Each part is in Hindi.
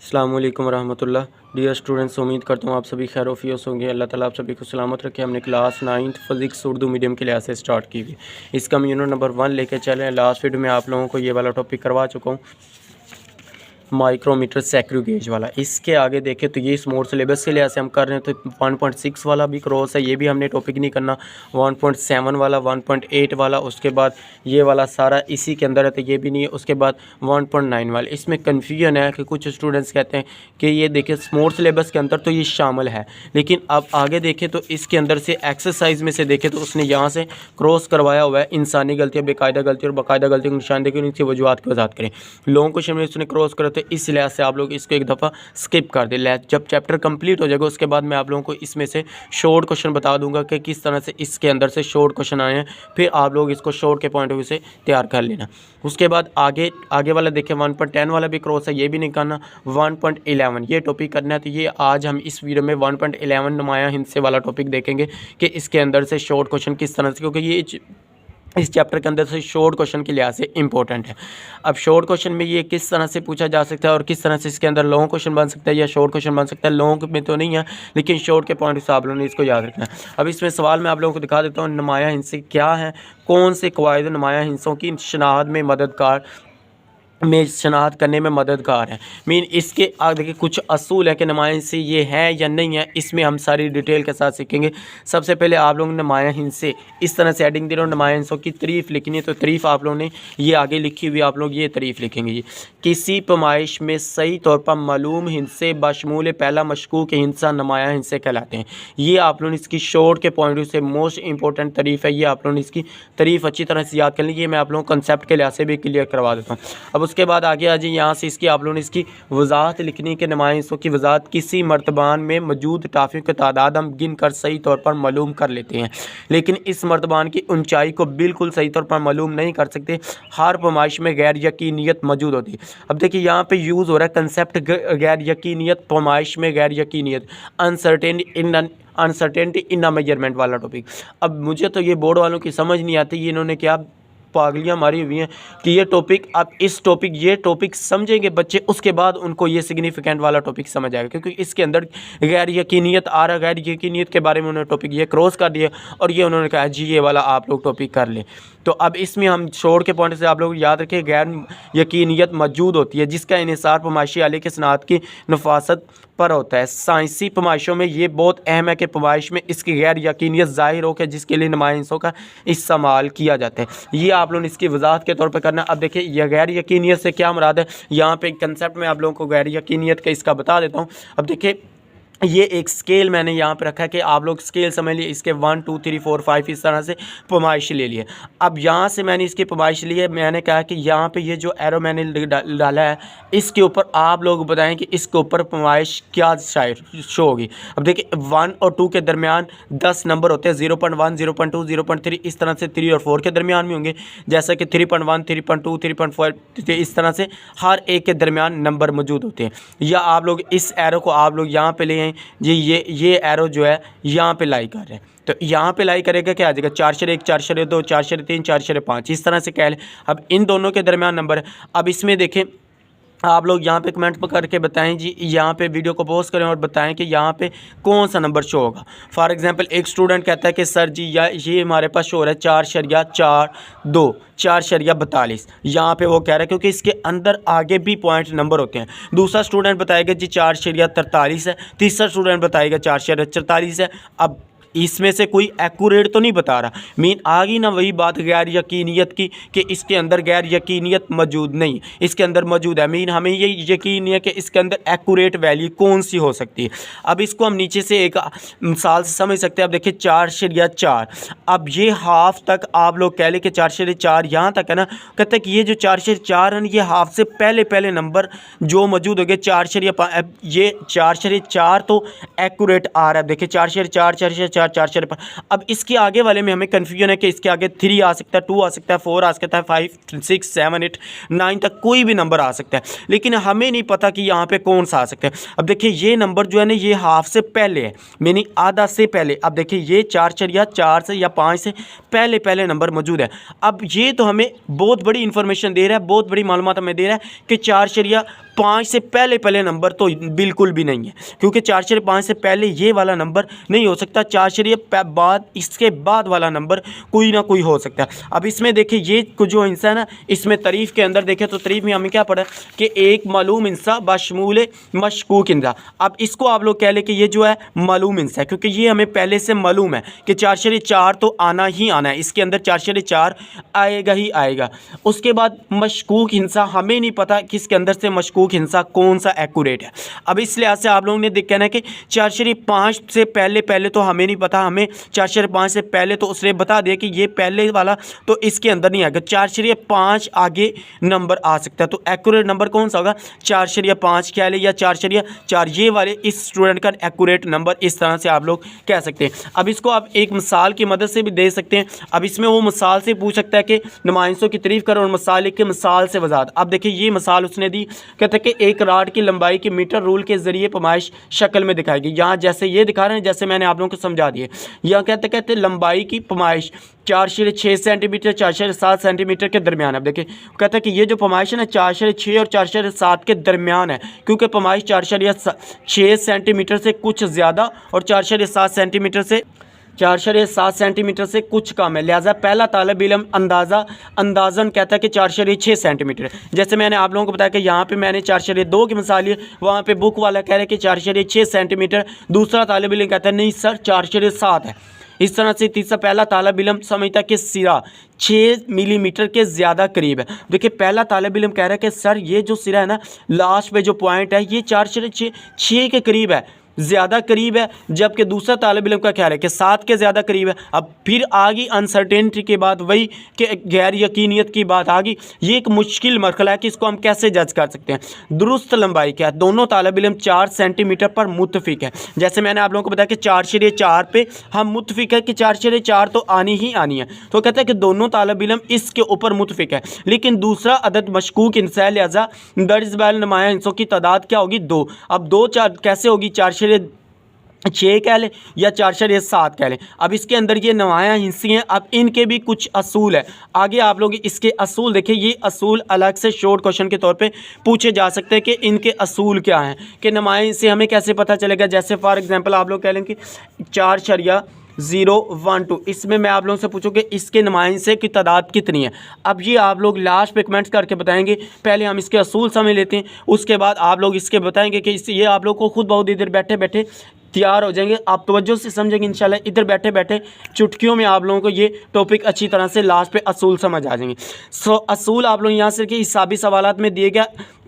अस्सलाम वालेकुम रहमतुल्लाह। डियर स्टूडेंट्स, उम्मीद करता हूँ आप सभी खैर वफियत होंगे। अल्लाह ताला आप सभी को सलामत रखे। हमने class 9th physics Urdu medium के लिहाज से स्टार्ट की हुई। इसका हम यूनिट नंबर 1 लेके चले हैं। लास्ट वीडियो में आप लोगों को ये वाला टॉपिक करवा चुका हूँ, माइक्रोमीटर सैक्रिगेज वाला। इसके आगे देखें तो ये स्मॉल सिलेबस के लिहाज से हम कर रहे हैं तो 1.6 वाला भी क्रॉस है, ये भी हमने टॉपिक नहीं करना। 1.7 वाला, 1.8 वाला, उसके बाद ये वाला सारा इसी के अंदर है तो ये भी नहीं है। उसके बाद 1.9 वाला, इसमें कन्फ्यूजन है कि कुछ स्टूडेंट्स कहते हैं कि ये देखिए स्मॉल सिलेबस के अंदर तो ये शामिल है, लेकिन अब आगे देखें तो इसके अंदर से एक्सरसाइज में से देखें तो उसने यहाँ से क्रॉस करवाया हुआ है इंसानी गलती, बेकायदा गलती और बाकायदा गलती को निशान देकर उनकी वजूहत की वजाहत करें। लॉन्ग क्वेश्चन में उसने क्रॉस करा तो इस लिहाज से आप लोग इसको एक दफ़ा स्किप कर दें। जब चैप्टर कंप्लीट हो जाएगा उसके बाद मैं आप लोगों को इसमें से शॉर्ट क्वेश्चन बता दूंगा कि किस तरह से इसके अंदर से शॉर्ट क्वेश्चन आए हैं, फिर आप लोग इसको शॉर्ट के पॉइंट ऑफ व्यू से तैयार कर लेना। उसके बाद आगे वाला देखें 1.10 वाला भी क्रॉस है, ये भी नहीं करना। 1.11 ये टॉपिक करना है तो ये आज हम इस वीडियो में 1.11 नुमाया हिंसे वाला टॉपिक देखेंगे कि इसके अंदर से शॉर्ट क्वेश्चन किस तरह से, क्योंकि ये इस चैप्टर के अंदर से शॉर्ट क्वेश्चन के लिहाज से इंपॉर्टेंट है। अब शॉर्ट क्वेश्चन में ये किस तरह से पूछा जा सकता है और किस तरह से इसके अंदर लॉन्ग क्वेश्चन बन सकता है या शॉर्ट क्वेश्चन बन सकता है। लॉन्ग में तो नहीं है लेकिन शॉर्ट के पॉइंट से आप लोगों ने इसको याद रखना है। अब इसमें सवाल मैं आप लोगों को दिखा देता हूँ, नुमाया हिंसे क्या हैं, कौन से कवायद नुमाया हिंसों की शनाख्त करने में मददगार है। मीन इसके आगे देखिए कुछ असूल है कि नुमाया हिंसे ये है या नहीं है, इसमें हम सारी डिटेल के साथ सीखेंगे। सबसे पहले आप लोग नुमाया हिंसे इस तरह से हेडिंग दे रहे हो, नुमाया हिंसों की तारीफ़ लिखनी है तो तारीफ़ आप लोगों ने ये आगे लिखी हुई, आप लोग ये तारीफ़ लिखेंगे। ये किसी पैमाइश में सही तौर पर मालूम हिंसे बशमूल पहला मशकूक हिंसा नुमाया हिंसे कहलाते हैं। ये आप लोग इसकी शॉर्ट के पॉइंट ऑफ व्यू से मोस्ट इंपॉर्टेंट तारीफ़ है, ये आप लोग इसकी तारीफ़ अच्छी तरह से याद कर लीजिए। मैं आप लोगों को कंसेप्ट के लिहाज से भी क्लियर करवा देता हूँ। अब उसके बाद आगे आ जाइए, यहाँ से इसकी आप लोगों ने इसकी वजाहत लिखनी के नुमाया हिंसों की वजाहत किसी मर्तबान में मौजूद टाफियों की तादाद हम गिन कर सही तौर पर मालूम कर लेते हैं, लेकिन इस मर्तबान की ऊंचाई को बिल्कुल सही तौर पर मालूम नहीं कर सकते। हर पैमाइश में गैर यकीनियत मौजूद होती है। अब देखिए यहाँ पे यूज़ हो रहा है कंसेप्ट गैर यकीनियत, पैमाइश में गैर यकीनियत, अनसर्टेनिटी इन मेजरमेंट वाला टॉपिक। अब मुझे तो ये बोर्ड वालों की समझ नहीं आती, ये इन्होंने क्या पागलियाँ मारी हुई हैं कि ये टॉपिक, अब ये टॉपिक समझेंगे बच्चे उसके बाद उनको ये सिग्निफिकेंट वाला टॉपिक समझ आएगा, क्योंकि इसके अंदर गैर यकीनियत आ रहा, गैर यकीनियत के बारे में उन्होंने टॉपिक ये क्रॉस कर दिया और ये उन्होंने कहा जी ये वाला आप लोग टॉपिक कर लें। तो अब इसमें हम शॉर्ट के पॉइंट से आप लोग याद रखें गैर यकीनियत मौजूद होती है जिसका इन्हिसार पैमाइशी आले के सनात की नफासत पर होता है। साइंसी पैमाइशों में ये बहुत अहम है कि पैमाइश में इसकी गैर यकीनियत ज़ाहिर हो के जिसके लिए नुमाया हिंसों का इस्तेमाल किया जाता है। ये आप लोग इसकी वजाहत के तौर पर करना। अब देखिए यह गैर यकीनियत से क्या मुराद है, यहाँ पे कंसेप्ट में आप लोगों को गैर यकीनियत का इसका बता देता हूँ। अब देखिए ये एक स्केल मैंने यहाँ पे रखा है कि आप लोग स्केल समझ लिए, इसके 1 2 3 4 5 इस तरह से पैमाइश ले लिए। अब यहाँ से मैंने इसकी पैमाइश ली है, मैंने कहा कि यहाँ पे ये जो एरो मैंने डाला है इसके ऊपर आप लोग बताएं कि इसके ऊपर पैमाइश क्या शो होगी। अब देखिए 1 और 2 के दरमियान 10 नंबर होते हैं, 0.1 0.2 0.3 इस तरह से 3 और 4 के दरमियान भी होंगे, जैसा कि 3.1 3.2 3.4 इस तरह से हर एक के दरमियान नंबर मौजूद होते हैं। या आप लोग इस एरो को आप लोग यहाँ पे ले आए जी, ये एरो जो है यहाँ पे लाई कर रहे हैं तो यहाँ पे लाई करेगा क्या आ जाएगा 4/1 4/2 4/3 4/5 इस तरह से कह लें। अब इन दोनों के दरमियान नंबर है। अब इसमें देखें आप लोग यहाँ पे कमेंट पर करके बताएं जी, यहाँ पे वीडियो को पॉज करें और बताएं कि यहाँ पे कौन सा नंबर शो होगा। फॉर एग्जांपल एक स्टूडेंट कहता है कि सर जी ये हमारे पास शो हो रहा है 4/42 4/42, यहाँ पे वो कह रहा है क्योंकि इसके अंदर आगे भी पॉइंट नंबर होते हैं। दूसरा स्टूडेंट बताएगा जी 4/43 है, तीसरा स्टूडेंट बताएगा 4/44 है। अब इसमें से कोई एक्यूरेट तो नहीं बता रहा, मीन आ गई ना वही बात गैर यकीनियत की कि इसके अंदर गैर यकीनियत मौजूद नहीं, इसके अंदर मौजूद है। मीन हमें ये यकीन है कि इसके अंदर एक्यूरेट वैल्यू कौन सी हो सकती है। अब इसको हम नीचे से एक मिसाल से समझ सकते हैं। अब देखिए 4/4, अब ये हाफ तक आप लोग कह लें कि 4/4 यहाँ तक है ना, कहते हैं कि ये जो 4/4 है ये हाफ से पहले नंबर जो मौजूद हो गए 4/5, ये 4/4 तो एक्यूरेट आ रहा है। देखिए 4/4 4/4 4/5। अब इसके आगे वाले में हमें कन्फ्यूजन है कि इसके आगे 3 आ सकता है, 2 आ सकता है, 4 आ सकता है, 5 6 7 8 9 तक कोई भी नंबर आ सकता है, लेकिन हमें नहीं पता कि यहाँ पे कौन सा आ सकता है। अब देखिए ये नंबर जो है ना ये हाफ से पहले है, मीनिंग आधा से पहले। अब देखिए ये 4/4 से या 5 से पहले नंबर मौजूद है। अब ये तो हमें बहुत बड़ी इंफॉर्मेशन दे रहा है, बहुत बड़ी मालूमात हमें दे रहा है कि 4/5 5 से पहले पहले नंबर तो बिल्कुल भी नहीं है, क्योंकि 4/5 से पहले ये वाला नंबर नहीं हो सकता। 4 बाद इसके बाद वाला नंबर कोई ना कोई हो सकता है। अब इसमें देखिए ये जो हिस्सा है ना, इसमें तारीफ़ के अंदर देखें तो तारीफ़ में हमें क्या पढ़ा कि एक मालूम हिस्सा बशमूल मशकूक हिस्सा। अब इसको आप लोग कह लें कि ये जो है मालूम हिस्सा है, क्योंकि ये हमें पहले से मालूम है कि 4/4 तो आना ही आना है, इसके अंदर 4/4 आएगा ही आएगा। उसके बाद मशकूक हिस्सा हमें नहीं पता किसके अंदर से मशकूक हिस्सा कौन सा एक्यूरेट है। अब इस लिहाज से आप लोगों ने कहना है कि 4/5 से पहले पहले तो हमें नहीं पता, हमें 4/5 से पहले तो उसने बता दिया कि ये पहले वाला तो इसके अंदर नहीं आएगा, 4/5 आगे नंबर आ सकता है। तो एक्यूरेट नंबर कौन सा होगा? 4/5 कह ले या 4/4, ये वाले इस स्टूडेंट का एक्यूरेट नंबर इस तरह से आप लोग कह सकते हैं। अब इसको आप एक मिसाल की मदद से भी दे सकते हैं। अब इसमें वो मिसाल से पूछ सकता है कि नुमाइंसों की तारीफ़ करो और मिसाल लिख के मिसाल से वजाहत। अब देखिए ये मिसाल उसने दी, कहते हैं कि एक राड की लंबाई की मीटर रूल के ज़रिए पैमाइश शक्ल में दिखाएगी। यहाँ जैसे ये दिखा रहे हैं, जैसे मैंने आप लोगों को समझा दिए। यहाँ कहते लंबाई की पैमाइश 4/6 सेंटीमीटर 4/7 सेंटीमीटर के दरमियान। अब देखिए कहता है कि ये जो पैमाइश है ना 4/6 और 4/7 के दरमियान है, क्योंकि पैमाइश 4/6 सेंटीमीटर से कुछ ज़्यादा और 4/7 सेंटीमीटर से कुछ कम है। लिहाजा पहला तालिब इल्म अंदाज़न कहता है कि 4/6 सेंटीमीटर। जैसे मैंने आप लोगों को बताया कि यहाँ पे मैंने 4/2 की मिसाल ली, वहाँ पे बुक वाला कह रहे हैं कि 4/6 सेंटीमीटर, दूसरा तालिब इल्म कहता है नहीं सर 4/7 है। इस तरह से तीसरा पहला तालिब इल्म समझता है कि सिरा 6 मिलीमीटर के ज़्यादा करीब है। देखिए पहला तालिब इल्म कह रहा है कि सर ये जो सिरा है ना, लास्ट पे जो पॉइंट है ये 4/6 के करीब है, ज़्यादा करीब है, जबकि दूसरा तालिब इल्म का ख्याल है कि 7 के ज़्यादा करीब है। अब फिर आ गई अनसर्टेनिटी के बाद वही कि गैर यकीनियत की बात आ गई। ये एक मुश्किल मरहला है कि इसको हम कैसे जज कर सकते हैं। दुरुस्त लंबाई क्या है? दोनों तालिब इल्म 4 सेंटीमीटर पर मुत्तफिक है। जैसे मैंने आप लोगों को बताया कि 4/4 पे हम मुत्तफिक है कि 4/4 तो आनी ही आनी है, तो कहते हैं कि दोनों तालिब इल्म इसके ऊपर मुत्तफिक है। लेकिन दूसरा अदद मशकूक हिस्सा है, लिहाजा दर्ज बैल नुमाया हिस्सों की तादाद क्या होगी? 2। अब 2 4 कैसे होगी? 4/6 कह लें या 4/7 कह लें। अब इसके अंदर ये नुमाया हिस्से हैं, अब इनके भी कुछ असूल है। आगे आप लोग इसके असूल देखें, ये असूल अलग से शॉर्ट क्वेश्चन के तौर पे पूछे जा सकते हैं कि इनके असूल क्या हैं, कि नुमाया हिस्से हमें कैसे पता चलेगा। जैसे फॉर एग्जांपल आप लोग कह लें कि 4/012, इसमें मैं आप लोगों से पूछूँ कि इसके नुमाया हिस्से की तादाद कितनी है। अब ये आप लोग लास्ट पे कमेंट्स करके बताएंगे। पहले हम इसके असूल समझ लेते हैं, उसके बाद आप लोग इसके बताएंगे कि ये आप लोग को खुद बहुत इधर बैठे बैठे तैयार हो जाएंगे, आप तवज्जो से समझेंगे इंशाल्लाह। इधर बैठे बैठे चुटकियों में आप लोगों को ये टॉपिक अच्छी तरह से लास्ट पे असूल समझ आ जाएंगे। असूल आप लोग यहाँ से कि हिसाबी सवालात में दिए गए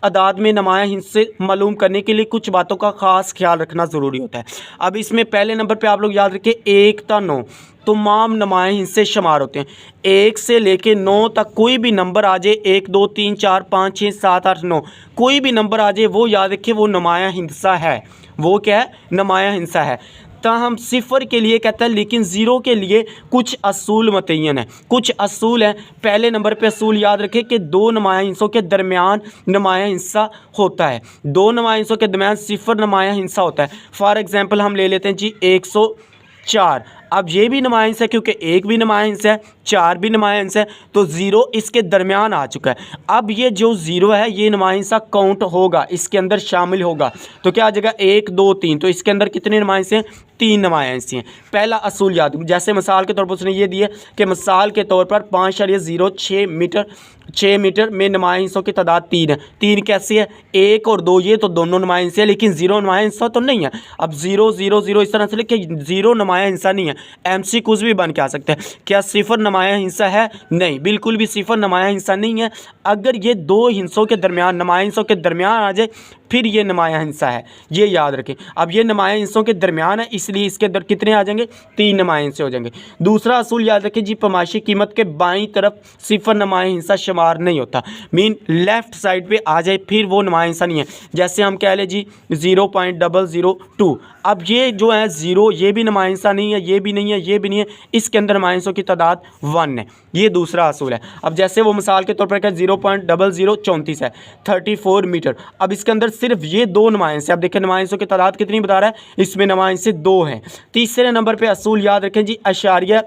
अदाद में नुमाया हिस्से मालूम करने के लिए कुछ बातों का ख़ास ख्याल रखना ज़रूरी होता है। अब इसमें पहले नंबर पे आप लोग याद रखें 1 ता 9 तमाम नुमाया हिस्से शुमार होते हैं। 1 से लेके 9 तक कोई भी नंबर आ जाए, 1 2 3 4 5 6 7 8 9 कोई भी नंबर आ जाए, वो याद रखें वो नुमाया हिस्सा है। वो क्या है? नुमाया हिस्सा है। हम 0 के लिए कहते हैं, लेकिन 0 के लिए कुछ असूल मुतय्यन है, कुछ असूल हैं। पहले नंबर पे असूल याद रखें कि 2 नुमाया हिस्सों के दरमियान नुमाया हिस्सा होता है। 2 नुमाया हिस्सों के दरमियान 0 नुमाया हिस्सा होता है। फॉर एग्जांपल हम ले लेते हैं जी 104। अब ये भी नुमाया हिस्सा है, क्योंकि 1 भी नुमाया हिस्सा है, 4 भी नुमाया हिस्सा है, तो 0 इसके दरमियान आ चुका है। अब ये जो 0 है ये नुमाया हिस्सा काउंट होगा, इसके अंदर शामिल होगा। तो क्या आ जाएगा? 1 2 3, तो इसके अंदर कितने नुमाया हिस्से हैं? 3 नुमाया हिस्से हैं। पहला असूल याद, जैसे मिसाल के तौर पर उसने ये दिया कि मिसाल के तौर पर 5.06 मीटर में नुमाया हिस्सों की तादाद 3 है। 3 कैसे है? 1 और 2 ये तो दोनों नुमाया हिस्से हैं, लेकिन 0 नुमाया हिस्सा तो नहीं है। अब 0 0 0 इस तरह से लिखे 0 नुमाया हिस्सा नहीं है। MCQs भी बन के आ सकते हैं। क्या 0 नुमाया हिस्सा है? नहीं, बिल्कुल भी 0 नुमाया हिस्सा नहीं है। अगर ये 2 हिस्सों के दरमियान नुमाया हिस्सों के दरमियान आ जाए फिर ये नुमाया हिस्सा है, ये याद रखें। अब ये नुमाया हिस्सों के दरमियान है, इसलिए इसके अंदर कितने आ जाएंगे? 3 नुमाया हिस्से हो जाएंगे। दूसरा असूल याद रखें जी, पैमाइशी कीमत के बाईं तरफ 0 नुमाया हिस्सा शुमार नहीं होता। मीन लेफ़्ट साइड पे आ जाए फिर वो नुमाया हिस्सा नहीं है। जैसे हम कह लें जी 0.002, अब ये जो है 0 ये भी नुमाया हिस्सा नहीं है, ये भी नहीं है, ये भी नहीं है, इसके अंदर नुमाया हिस्सों की तादाद 1 है। ये दूसरा असूल है। अब जैसे वो मिसाल के तौर पर क्या 0.0034 है, 34 मीटर। अब इसके अंदर सिर्फ ये 2 नुमाया हिस्से, अब देखिए नुमाया हिस्सों की तादाद कितनी बता रहा है, इसमें नुमाया हिस्से 2 हैं। तीसरे नंबर पे असूल याद रखें जी, अशारिया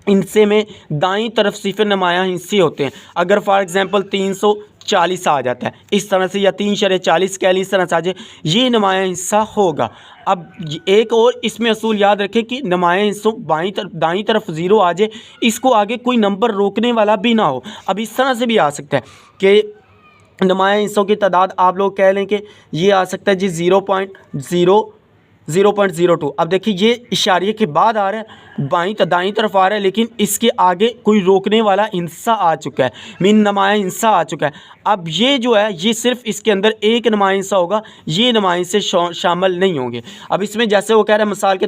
हिस्से में दाईं तरफ 0 नुमाया हिस्से होते हैं। अगर फॉर एग्जांपल 40 आ जाता है इस तरह से, या 3.40 कैलोरी इस तरह से आ जाए, ये नुमाया हिस्सा होगा। अब एक और इसमें असूल याद रखें कि नुमाया हिस्सों दाईं तरफ 0 आ जाए, इसको आगे कोई नंबर रोकने वाला भी ना हो। अब इस तरह से भी आ सकता है कि नुमाया हिस्सों की तादाद आप लोग कह लें कि ये आ सकता है जी 0.02। अब देखिए ये इशारे के बाद आ रहा है, दाईं तरफ आ रहा है, लेकिन इसके आगे कोई रोकने वाला हिस्सा आ चुका है, मीन नुमाया हिस्सा आ चुका है। अब ये जो है ये सिर्फ इसके अंदर एक नुमाया हिस्सा होगा, ये नुमाया हिस्से शामिल नहीं होंगे। अब इसमें जैसे वो कह रहा है मिसाल के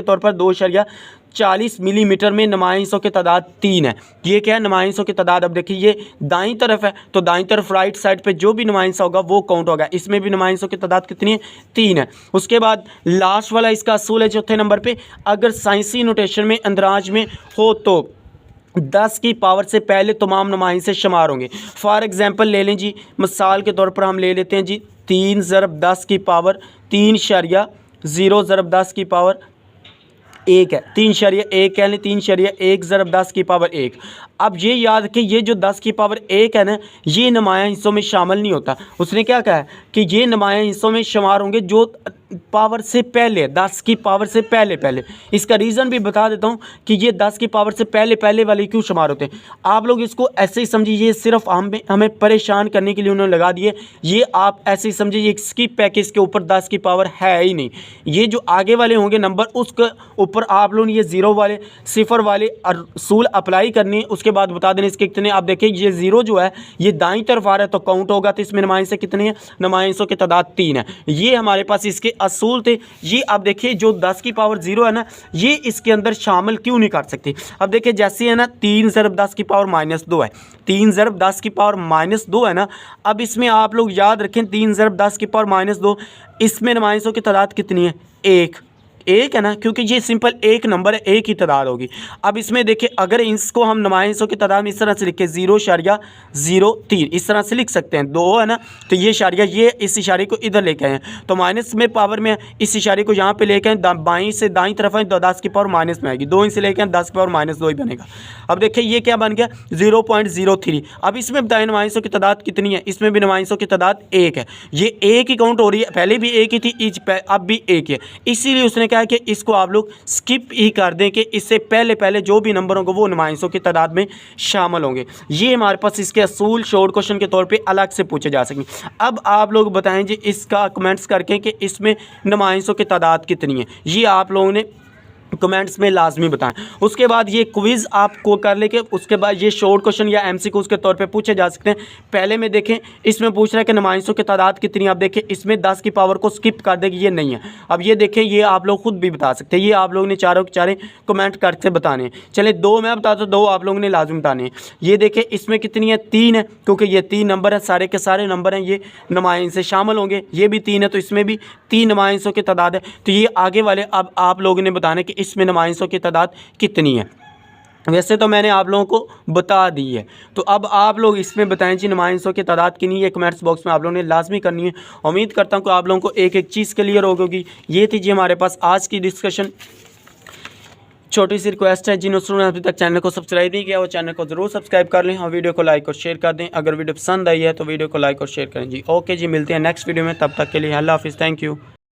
तौर पर 2.40 मिलीमीटर में नुमाया हिस्सों की तादाद 3 है। ये क्या है, नुमाया हिस्सों की तादाद। अब देखिए ये दाईं तरफ है, तो दाईं तरफ राइट साइड पे जो भी नुमाया हिस्सा होगा वो काउंट होगा। इसमें भी नुमाया हिस्सों की तादाद कितनी है, 3 है। उसके बाद लास्ट वाला इसका असूल है चौथे नंबर पे, अगर साइंसी नोटेशन में अंदराज में हो तो 10 की पावर से पहले तमाम नुमाया हिस्से शुमार होंगे। फॉर एग्जांपल ले लें जी, मिसाल के तौर पर हम ले लेते हैं जी 3 ज़रब 10 की पावर 3.0 ज़रब 10 की पावर 1 है, 3.1 कह लें, 3.1 ज़रब 10 की पावर 1। अब ये याद रखें ये जो 10 की पावर 1 है ना, ये नुमाया हिस्सों में शामिल नहीं होता। उसने क्या कहा है कि ये नुमाया हिस्सों में शुमार होंगे जो पावर से पहले, 10 की पावर से पहले। इसका रीज़न भी बता देता हूँ कि ये 10 की पावर से पहले वाले क्यों शुमार होते हैं। आप लोग इसको ऐसे ही समझिए, ये सिर्फ हमें परेशान करने के लिए उन्होंने लगा दिए। ये आप ऐसे ही समझिए ये स्किप है कि इसके ऊपर 10 की पावर है ही नहीं। ये जो आगे वाले होंगे नंबर, उसके ऊपर आप लोगों ने ये 0 वाले 0 वाले असूल अप्लाई करनी है। उसके बाद बता देने इसके कितने। आप देखिए ये 0 जो है ये दाईं तरफ आ रहा है तो काउंट होगा, तो इसमें नुमाया हिस्से कितने हैं, नुमाया हिस्सों की तादाद 3 है। ये हमारे पास इसके असूल थे। ये आप देखिए जो 10 की पावर 0 है ना, ये इसके अंदर शामिल क्यों नहीं कर सकती। अब देखिए जैसे है ना 3 ज़रब 10 की पावर -2 है, 3 ज़रब 10 की पावर -2 है ना। अब इसमें आप लोग याद रखें 3 ज़रब 10 की पावर -2, इसमें नुमाया हिस्सों की तादाद कितनी है, 1 है ना, क्योंकि ये सिंपल एक नंबर है, एक ही तादाद होगी। अब इसमें देखिए अगर इसको हम नुमाया हिस्सों की तादाद में इस तरह से लिखे 0.03 इस तरह से लिख सकते हैं, 2 है ना, तो ये इशारा ये इस इशारे को इधर लेके आए हैं तो माइनस में पावर में इस इशारे को यहाँ पे लेके आए, बाईं से दाईं तरफ है तो 10 की पावर माइनस में आएगी, 2 इनसे लेके आए 10 की पावर -2 ही बनेगा। अब देखिए ये क्या बन गया 0.03। अब इसमें बताएं नुमाया हिस्सों की तादाद कितनी है, इसमें भी नुमाया हिस्सों की तादाद 1 है। ये 1 ही काउंट हो रही है, पहले भी 1 ही थी, अब भी 1 है। इसीलिए उसने कहा कि इसको आप लोग स्किप ही कर दें कि इससे पहले जो भी नंबर होंगे वो नुमाया हिस्सों की तादाद में शामिल होंगे। ये हमारे पास इसके असूल शॉर्ट क्वेश्चन के तौर पे अलग से पूछे जा सकें। अब आप लोग बताएं जी इसका कमेंट्स करके कि इसमें नुमाया हिस्सों की तादाद कितनी है, ये आप लोगों ने कमेंट्स में लाजमी बताएं। उसके बाद ये क्विज़ आपको कर लेके उसके बाद ये शॉर्ट क्वेश्चन या एमसीक्यूज के तौर पे पूछे जा सकते हैं। पहले में देखें इसमें पूछ रहा है कि नुमाया हिस्सों की तादाद कितनी है। आप देखें इसमें 10 की पावर को स्किप कर देगी, ये नहीं है। अब ये देखें ये आप लोग खुद भी बता सकते हैं, ये आप लोगों ने चारों के चारे कमेंट करके बताने हैं। चले 2 मैं बताता हूँ, 2 आप लोगों ने लाजमी बताने हैं। ये देखें इसमें कितनी है, 3 है, क्योंकि ये 3 नंबर है, सारे के सारे नंबर हैं ये नुमाया हिस्से शामिल होंगे। ये भी 3 है तो इसमें भी 3 नुमाया हिस्सों की तादाद है। तो ये आगे वाले अब आप लोगों ने बताने कि इसमें नुमाया हिस्सों की तादाद कितनी है। वैसे तो मैंने आप लोगों को बता दी है, तो अब आप लोग इसमें बताएं जी नुमाया हिस्सों की तादाद कितनी है, कमेंट्स बॉक्स में आप लोगों ने लाजमी करनी है। उम्मीद करता हूं कि आप लोगों को एक एक चीज़ क्लियर होगी। ये थी जी हमारे पास आज की डिस्कशन। छोटी सी रिक्वेस्ट है, जिन दोस्तों ने अभी तक चैनल को सब्सक्राइब नहीं किया वो चैनल को ज़रूर सब्सक्राइब कर लें और वीडियो को लाइक और शेयर कर दें। अगर वीडियो पसंद आई है तो वीडियो को लाइक और शेयर करें जी। ओके जी, मिलते हैं नेक्स्ट वीडियो में, तब तक के लिए अल्लाह हाफिज़, थैंक यू।